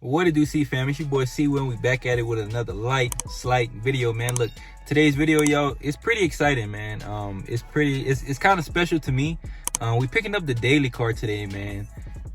What it do, CEEFAM? It's your boy C when we back at it with another slight video, man. Look, today's video, y'all, it's pretty exciting, man. It's kind of special to me. We picking up the daily car today, man.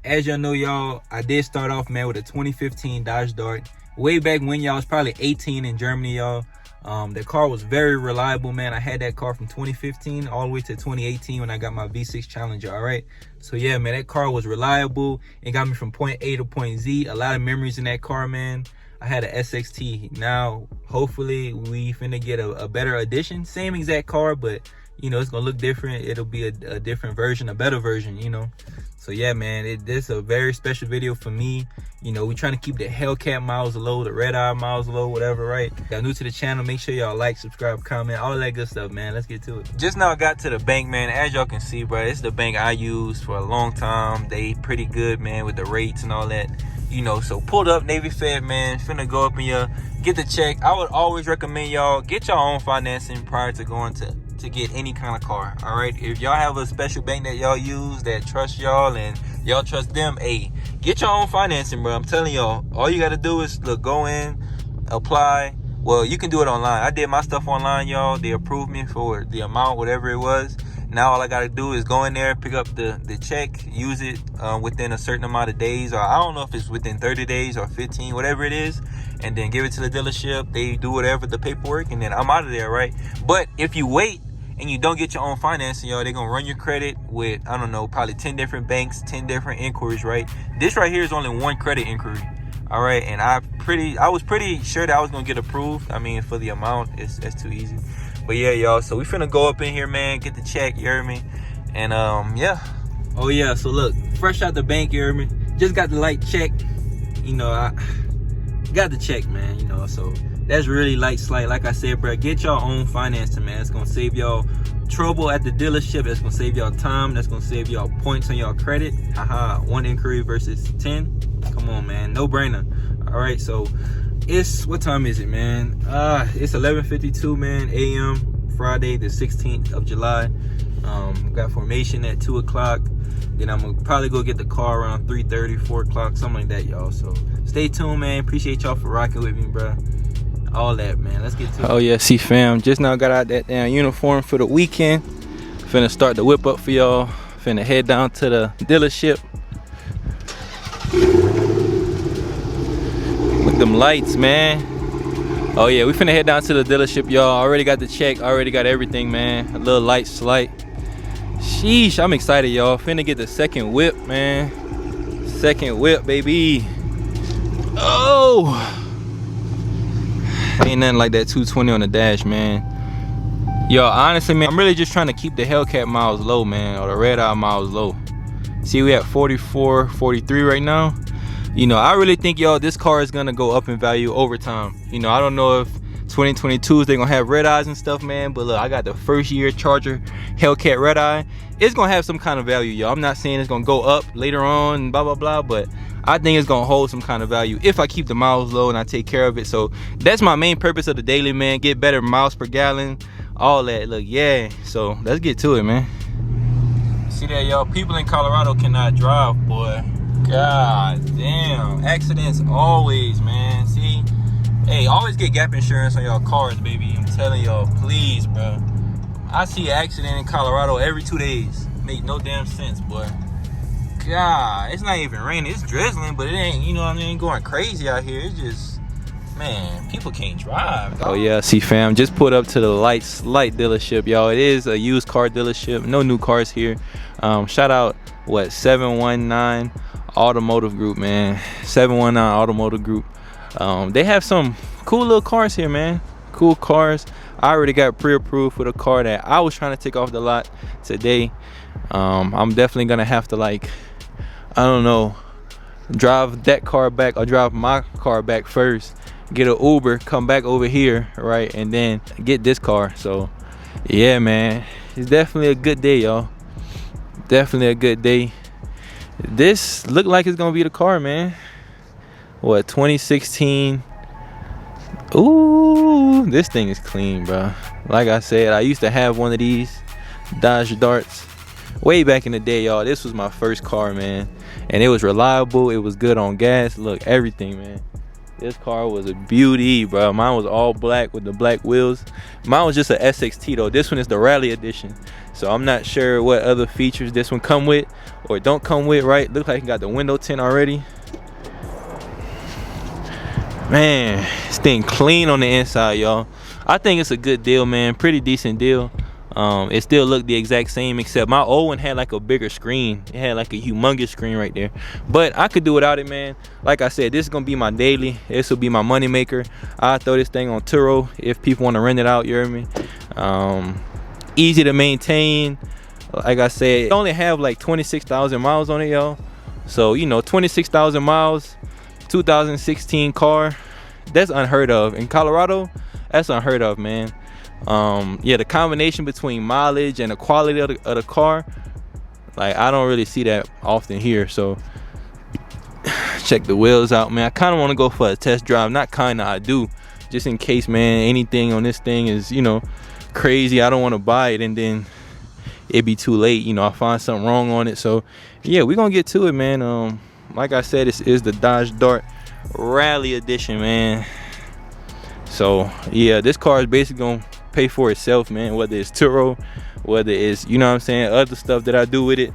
As y'all know, y'all, I did start off, man, with a 2015 Dodge Dart. Way back when, y'all, was probably 18 in Germany, y'all. The car was very reliable, man. I had that car from 2015 all the way to 2018 when I got my V6 Challenger, all right? So, yeah, man, that car was reliable. It got me from point A to point Z. A lot of memories in that car, man. I had a SXT. Now, hopefully, we finna get a better edition. Same exact car, but, you know, it's gonna look different. It'll be a different version, a better version, you know? So, yeah, man, this is a very special video for me. You know, we trying to keep the Hellcat miles low, the red eye miles low, whatever, right? Y'all new to the channel, make sure y'all like, subscribe, comment, all that good stuff, man. Let's get to it. Just now got to the bank, man. As y'all can see, bro, it's the bank I used for a long time. They pretty good, man, with the rates and all that. You know, so pulled up, Navy Fed, man. Finna go up in here, get the check. I would always recommend y'all get your own financing prior to going to get any kind of car. All right, if y'all have a special bank that y'all use that trust y'all and y'all trust them, hey, get your own financing, bro. I'm telling y'all, all you gotta do is look, go in, apply. Well, you can do it online. I did my stuff online, y'all. They approved me for the amount, whatever it was. Now all I gotta do is go in there, pick up the check, use it within a certain amount of days, or I don't know if it's within 30 days or 15, whatever it is, and then give it to the dealership. They do whatever, the paperwork, and then I'm out of there, right? But if you wait and you don't get your own financing, y'all, they're gonna run your credit with, I don't know, probably 10 different banks, 10 different inquiries, right? This right here is only one credit inquiry, all right? And I was pretty sure that I was gonna get approved. I mean, for the amount, it's too easy. But yeah, y'all, so we finna go up in here, man, get the check, you heard me? And yeah. Oh yeah, so look, fresh out the bank, you heard me? Just got the light check. You know, I got the check, man, you know, so that's really slight. Like I said, bro, get your own financing, man. It's gonna save y'all trouble at the dealership. It's gonna save y'all time. That's gonna save y'all points on your credit. Haha, one inquiry versus 10. Come on, man, no brainer. All right, so what time is it, man? It's 11:52, man, a.m. Friday the 16th of July. Got formation at 2 o'clock. Then I'm gonna probably go get the car around 3:30, 4 o'clock, something like that, y'all. So stay tuned, man. Appreciate y'all for rocking with me, bro. All that, man. Let's get to it. Oh yeah, CEEFAM, just now got out that damn uniform for the weekend. Finna start the whip up for y'all. Finna head down to the dealership. Look them lights, man. Oh yeah, we finna head down to the dealership, y'all. Already got the check, already got everything, man. A little light slight. Sheesh, I'm excited, y'all. Finna get the second whip, man. Second whip, baby. Oh! Ain't nothing like that 220 on the dash, man. Yo, honestly, man, I'm really just trying to keep the Hellcat miles low, man, or the red eye miles low. See, we at 44, 43 right now. You know, I really think, y'all, this car is gonna go up in value over time. You know, I don't know if 2022s they're gonna have red eyes and stuff, man, but look, I got the first year Charger Hellcat red eye. It's gonna have some kind of value, y'all. I'm not saying it's gonna go up later on and blah blah blah, but I think it's gonna hold some kind of value if I keep the miles low and I take care of it. So that's my main purpose of the daily, man. Get better miles per gallon, all that. Look, yeah, so let's get to it, man. See that, y'all? People in Colorado cannot drive, boy. God damn, accidents always, man. See, hey, always get gap insurance on y'all cars, baby. I'm telling y'all, please, bro. I see an accident in Colorado every 2 days. Make no damn sense, boy. God, it's not even raining. It's drizzling, but it ain't, you know what I mean, going crazy out here. It's just, man, people can't drive, dog. Oh yeah, CEEFAM, just pulled up to the light dealership, y'all. It is a used car dealership. No new cars here. Shout out, what, 719 Automotive Group, man. 719 Automotive Group. They have some cool little cars here, man. Cool cars. I already got pre-approved for the car that I was trying to take off the lot today. I'm definitely gonna have to, like, I don't know, drive that car back or drive my car back first, get an Uber, come back over here, right, and then get this car. So yeah, man, it's definitely a good day, y'all. Definitely a good day. This look like it's gonna be the car, man. What, 2016? Ooh, this thing is clean, bro. Like I said, I used to have one of these Dodge Darts way back in the day, y'all. This was my first car, man, and it was reliable. It was good on gas. Look, everything, man. This car was a beauty, bro. Mine was all black with the black wheels. Mine was just a SXT though. This one is the Rally Edition, so I'm not sure what other features this one come with or don't come with, right? Looks like it got the window tint already. Man, this thing clean on the inside, y'all. I think it's a good deal, man. Pretty decent deal. It still looked the exact same, except my old one had like a bigger screen. It had like a humongous screen right there, but I could do without it, man. Like I said, this is gonna be my daily. This will be my money maker. I'll throw this thing on Turo if people want to rent it out, you hear me? Easy to maintain. Like I said, it only have like 26,000 miles on it, y'all. So, you know, 26,000 miles, 2016 car, that's unheard of in Colorado. That's unheard of, man. Yeah, the combination between mileage and the quality of the car, like, I don't really see that often here. So check the wheels out, man. I kind of want to go for a test drive. Not kind of, I do, just in case, man, anything on this thing is, you know, crazy. I don't want to buy it and then it'd be too late, you know, I find something wrong on it. So yeah, we're gonna get to it, man. Like I said, this is the Dodge Dart Rally Edition, man. So yeah, this car is basically gonna pay for itself, man, whether it's Turo, whether it's, you know what I'm saying, other stuff that I do with it.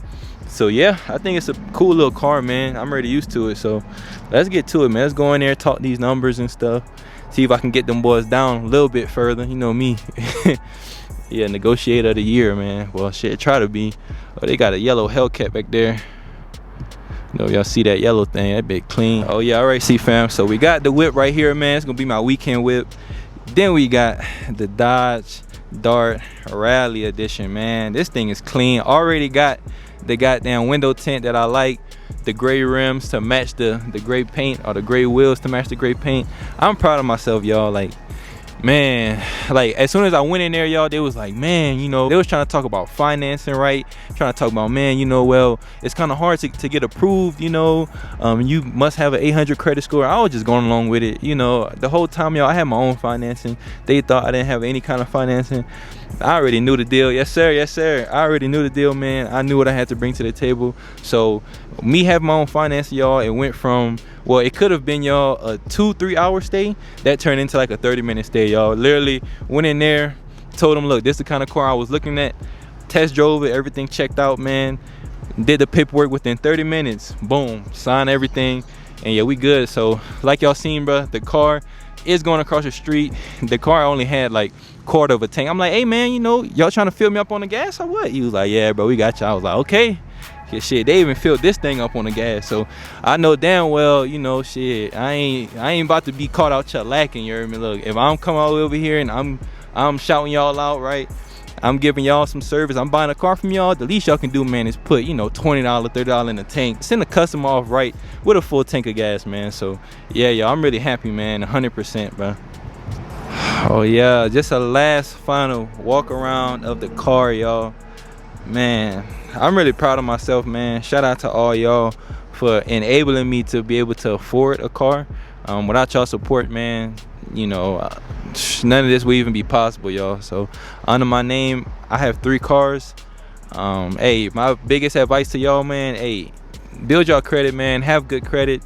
So yeah, I think it's a cool little car, man. I'm already used to it. So let's get to it, man. Let's go in there, talk these numbers and stuff, see if I can get them boys down a little bit further. You know me. Yeah, negotiator of the year, man. Well, shit, try to be. Oh, they got a yellow Hellcat back there. You know, y'all see that yellow thing? That bit clean. Oh yeah, all right, CEEFAM. So we got the whip right here, man. It's gonna be my weekend whip. Then we got the Dodge Dart Rally Edition, man. This thing is clean. Already got the goddamn window tint that I like, the gray rims to match the gray paint, or the gray wheels to match the gray paint. I'm proud of myself, y'all. Like, man, like, as soon as I went in there, y'all, they was like, man, you know, they was trying to talk about financing, right? Trying to talk about, man, you know, well, it's kind of hard to get approved, you know, you must have an 800 credit score. I was just going along with it, you know. The whole time, y'all, I had my own financing. They thought I didn't have any kind of financing. I already knew the deal. Yes sir, yes sir. I already knew the deal, man. I knew what I had to bring to the table. So me having my own financing, y'all, it went from, well, it could have been, y'all, a 2-3 hour stay that turned into like a 30-minute stay, y'all. Literally went in there, told them, look, this is the kind of car I was looking at, test drove it, everything checked out, man. Did the paperwork within 30 minutes, boom, signed everything, and yeah, we good. So like y'all seen, bro, the car is going across the street. The car only had like quarter of a tank. I'm like, hey man, you know, y'all trying to fill me up on the gas or what? He was like, yeah bro, we got you. I was like, okay. Yeah, shit, they even filled this thing up on the gas. So I know damn well, you know, shit, I ain't about to be caught out here lacking, you hear me? Look, if I'm coming all over here and I'm shouting y'all out, right, I'm giving y'all some service, I'm buying a car from y'all, the least y'all can do, man, is put, you know, $20, $30 in the tank, send the customer off right with a full tank of gas, man. So yeah, y'all, I'm really happy, man. 100%, bro. Oh yeah, just a last final walk around of the car, y'all. Man, I'm really proud of myself, man. Shout out to all y'all for enabling me to be able to afford a car. Without y'all support, man, you know, none of this would even be possible, y'all. So under my name, I have 3 cars. Hey, my biggest advice to y'all, man, hey, build y'all credit, man. Have good credit.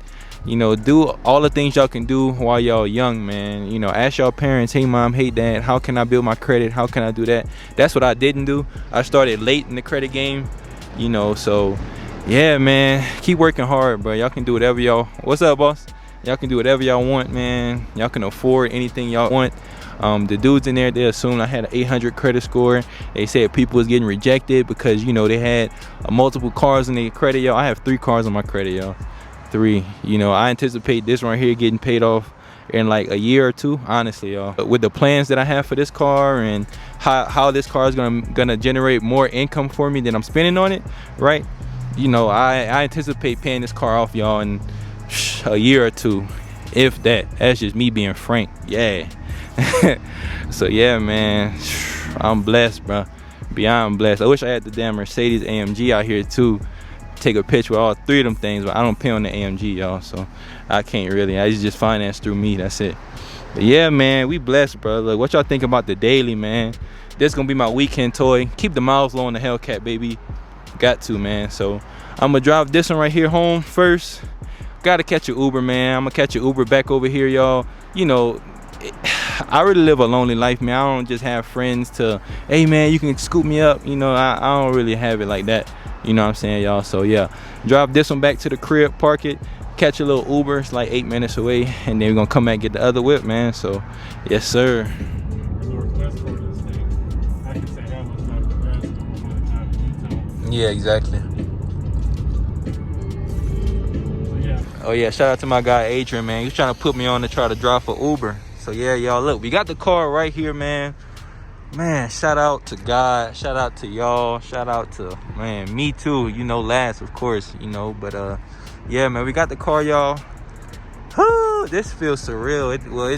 You know, do all the things y'all can do while y'all young, man. You know, ask y'all parents, hey mom, hey dad, how can I build my credit? How can I do that? That's what I didn't do. I started late in the credit game, you know. So yeah, man, keep working hard, bro. Y'all can do whatever y'all, what's up, boss? Y'all can do whatever y'all want, man. Y'all can afford anything y'all want. The dudes in there, they assumed I had an 800 credit score. They said people was getting rejected because, you know, they had multiple cars in their credit, y'all. I have 3 cars on my credit, y'all. 3. You know, I anticipate this right here getting paid off in like a year or 2, honestly, y'all. But with the plans that I have for this car and how this car is gonna generate more income for me than I'm spending on it, right? You know, I anticipate paying this car off, y'all, in a year or 2, if that. That's just me being frank. Yeah. So yeah, man, I'm blessed, bro. Beyond blessed. I wish I had the damn Mercedes AMG out here too. Take a picture with all 3 of them things, but I don't pay on the AMG, y'all, so I can't really. I just finance through me, that's it. But yeah, man, we blessed, bro. Look, what y'all think about the daily, man? This gonna be my weekend toy. Keep the miles low on the Hellcat, baby. Got to, man. So I'm gonna drive this one right here home first. Gotta catch an Uber, man. I'm gonna catch an Uber back over here, y'all. You know, I really live a lonely life, man. I don't just have friends to, hey man, you can scoop me up. You know, I don't really have it like that. You know what I'm saying, y'all? So yeah, drive this one back to the crib, park it, catch a little Uber. It's like 8 minutes away, and then we're gonna come back and get the other whip, man. So yes, sir. Yeah, exactly. Oh yeah, shout out to my guy Adrian, man. He's trying to put me on to try to drive for Uber. So yeah, y'all, look, we got the car right here, man. Man, shout out to God, shout out to y'all, shout out to, man, me too, you know, last, of course, you know. But yeah, man, we got the car, y'all. This feels surreal.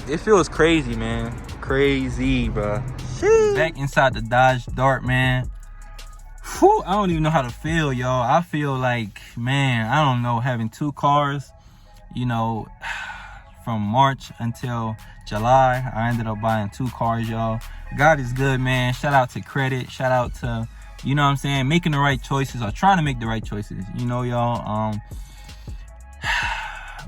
It feels crazy, man. Crazy, bro. Back inside the Dodge Dart, man. Whew, I don't even know how to feel, y'all. I feel like, man, I don't know, having 2 cars, you know, from March until July, I ended up buying 2 cars, y'all. God is good, man. Shout out to credit. Shout out to, you know what I'm saying, making the right choices or trying to make the right choices, you know, y'all.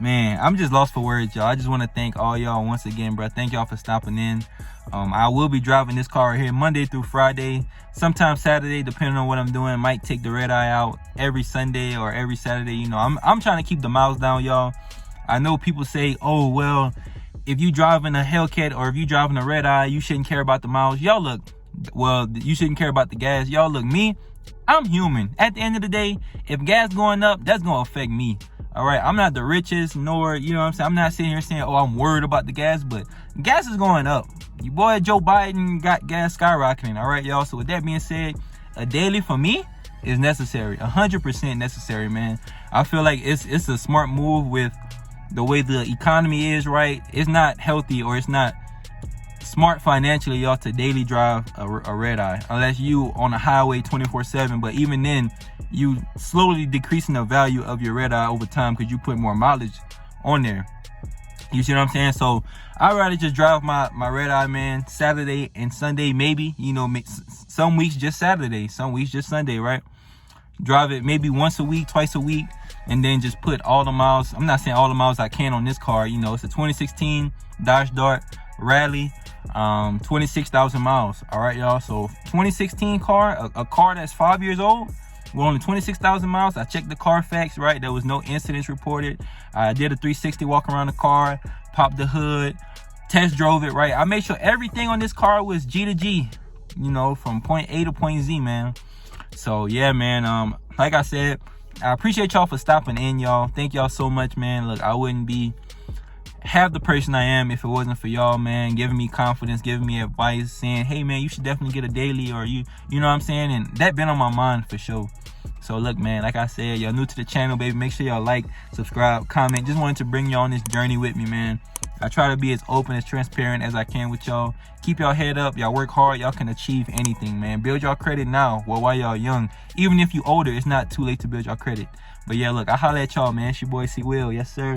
Man, I'm just lost for words, y'all. I just want to thank all y'all once again, bro. Thank y'all for stopping in. I will be driving this car right here Monday through Friday, sometimes Saturday, depending on what I'm doing. Might take the red eye out every Sunday or every Saturday. You know, I'm trying to keep the miles down, y'all. I know people say, oh, well, if you driving a Hellcat or if you driving a red eye, you shouldn't care about the miles. Y'all look, well, you shouldn't care about the gas. Y'all look, me, I'm human. At the end of the day, if gas going up, that's going to affect me. All right, I'm not the richest, nor, you know what I'm saying, I'm not sitting here saying, oh, I'm worried about the gas, but gas is going up. Your boy Joe Biden got gas skyrocketing. All right, y'all. So with that being said, a daily for me is necessary, 100% necessary, man. I feel like it's a smart move with the way the economy is, right? It's not healthy or it's not smart financially, y'all, to daily drive a red eye unless you on a highway 24/7. But even then, you slowly decreasing the value of your red eye over time because you put more mileage on there. You see what I'm saying? So I'd rather just drive my red eye, man, Saturday and Sunday, maybe, you know, some weeks just Saturday, some weeks just Sunday, right? Drive it maybe once a week, twice a week, and then just put all the miles. I'm not saying all the miles I can on this car. You know, it's a 2016 Dodge Dart Rally, 26,000 miles. All right, y'all. So 2016 car, a car that's 5 years old, with only 26,000 miles. I checked the Carfax, right? There was no incidents reported. I did a 360 walk around the car, popped the hood, test drove it, right? I made sure everything on this car was G to G, you know, from point A to point Z, man. So yeah, man, like I said, I appreciate y'all for stopping in, y'all. Thank y'all so much, man. Look, I wouldn't be half the person I am if it wasn't for y'all, man, giving me confidence, giving me advice, saying, hey man, you should definitely get a daily, or you know what I'm saying? And that been on my mind for sure. So look, man, like I said, y'all new to the channel, baby, make sure y'all like, subscribe, comment. Just wanted to bring y'all on this journey with me, man. I try to be as open, as transparent as I can with y'all. Keep y'all head up. Y'all work hard. Y'all can achieve anything, man. Build y'all credit now, well, while y'all young. Even if you older, it's not too late to build y'all credit. But yeah, look, I holla at y'all, man. It's your boy C Will. Yes, sir.